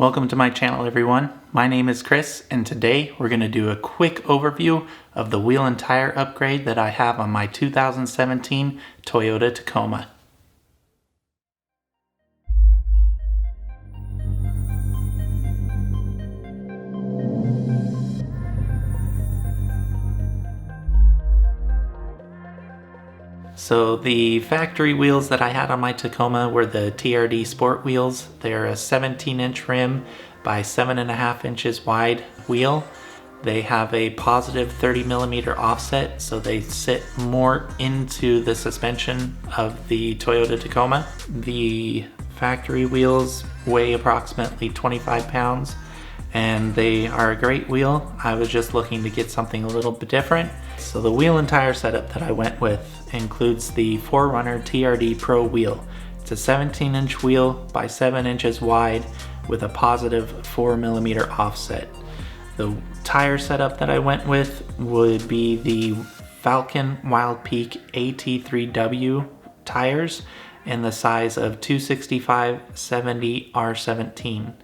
Welcome to my channel, everyone. My name is Chris, and today we're going to do a quick overview of the wheel and tire upgrade that I have on my 2017 Toyota Tacoma. So the factory wheels that I had on my Tacoma were the TRD Sport wheels. They're a 17-inch rim by 7.5 inches wide wheel. They have a positive 30mm offset, so they sit more into the suspension of the Toyota Tacoma. The factory wheels weigh approximately 25 pounds, and they are a great wheel. I was just looking to get something a little bit different. So the wheel and tire setup that I went with includes the 4Runner TRD Pro wheel. It's a 17-inch wheel by 7 inches wide with a positive 4mm offset. The tire setup that I went with would be the Falken Wildpeak AT3W tires in the size of 265/70 R17.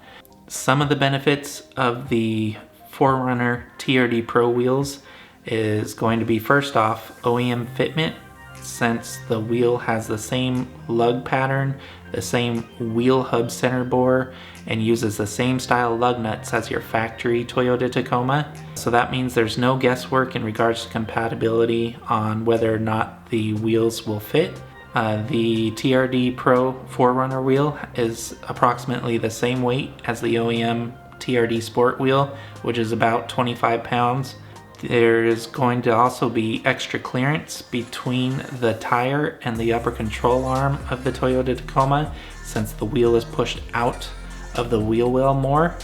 Some of the benefits of the 4Runner TRD Pro wheels is going to be, first off, OEM fitment, since the wheel has the same lug pattern, the same wheel hub center bore, and uses the same style lug nuts as your factory Toyota Tacoma. So that means there's no guesswork in regards to compatibility on whether or not the wheels will fit. The TRD Pro 4Runner wheel is approximately the same weight as the OEM TRD Sport wheel, which is about 25 pounds. There is going to also be extra clearance between the tire and the upper control arm of the Toyota Tacoma, since the wheel is pushed out of the wheel well more.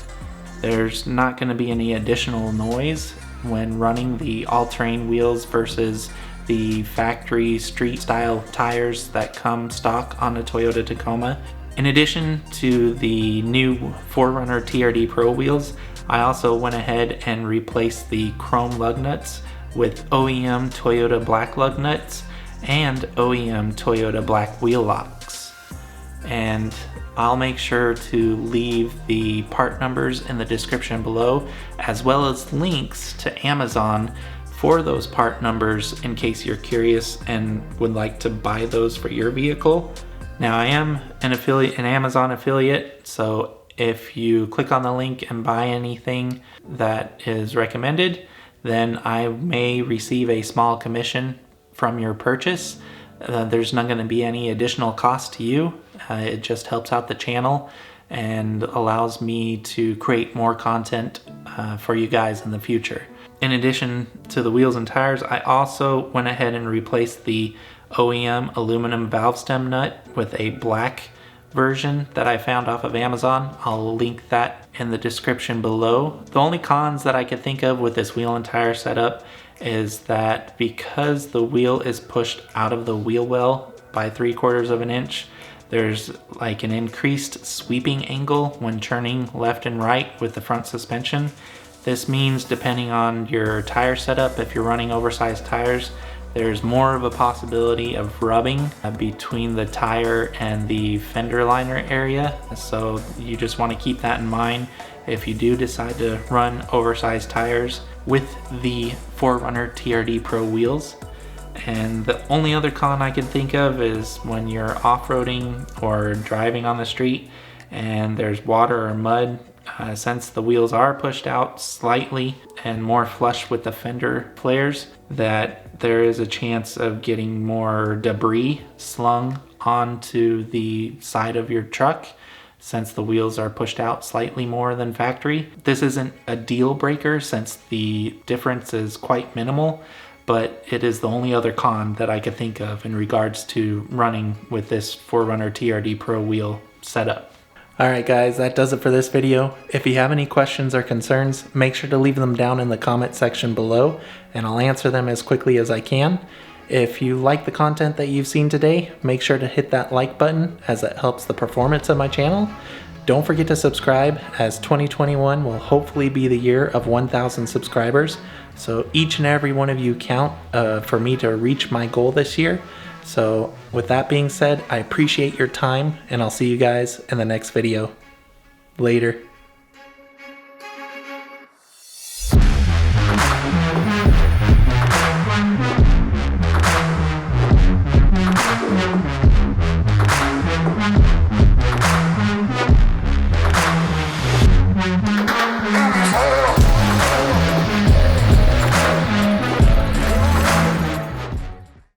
There's not going to be any additional noise when running the all-terrain wheels versus the factory street style tires that come stock on the Toyota Tacoma. In addition to the new 4Runner TRD Pro wheels, I also went ahead and replaced the chrome lug nuts with OEM Toyota black lug nuts and OEM Toyota black wheel locks. And I'll make sure to leave the part numbers in the description below, as well as links to Amazon for those part numbers in case you're curious and would like to buy those for your vehicle. Now, I am an Amazon affiliate, so if you click on the link and buy anything that is recommended, then I may receive a small commission from your purchase. There's not going to be any additional cost to you. It just helps out the channel and allows me to create more content for you guys in the future. In addition to the wheels and tires, I also went ahead and replaced the OEM aluminum valve stem nut with a black version that I found off of Amazon. I'll link that in the description below. The only cons that I could think of with this wheel and tire setup is that because the wheel is pushed out of the wheel well by 3/4 of an inch, there's like an increased sweeping angle when turning left and right with the front suspension. This means, depending on your tire setup, if you're running oversized tires, there's more of a possibility of rubbing between the tire and the fender liner area. So you just want to keep that in mind if you do decide to run oversized tires with the 4Runner TRD Pro wheels. And the only other con I can think of is when you're off-roading or driving on the street and there's water or mud. Since the wheels are pushed out slightly and more flush with the fender flares, that there is a chance of getting more debris slung onto the side of your truck since the wheels are pushed out slightly more than factory. This isn't a deal breaker since the difference is quite minimal, but it is the only other con that I could think of in regards to running with this 4Runner TRD Pro wheel setup. Alright guys, that does it for this video. If you have any questions or concerns, make sure to leave them down in the comment section below, and I'll answer them as quickly as I can. If you like the content that you've seen today, make sure to hit that like button, as it helps the performance of my channel. Don't forget to subscribe, as 2021 will hopefully be the year of 1,000 subscribers. So each and every one of you count for me to reach my goal this year. So with that being said, I appreciate your time, and I'll see you guys in the next video. Later.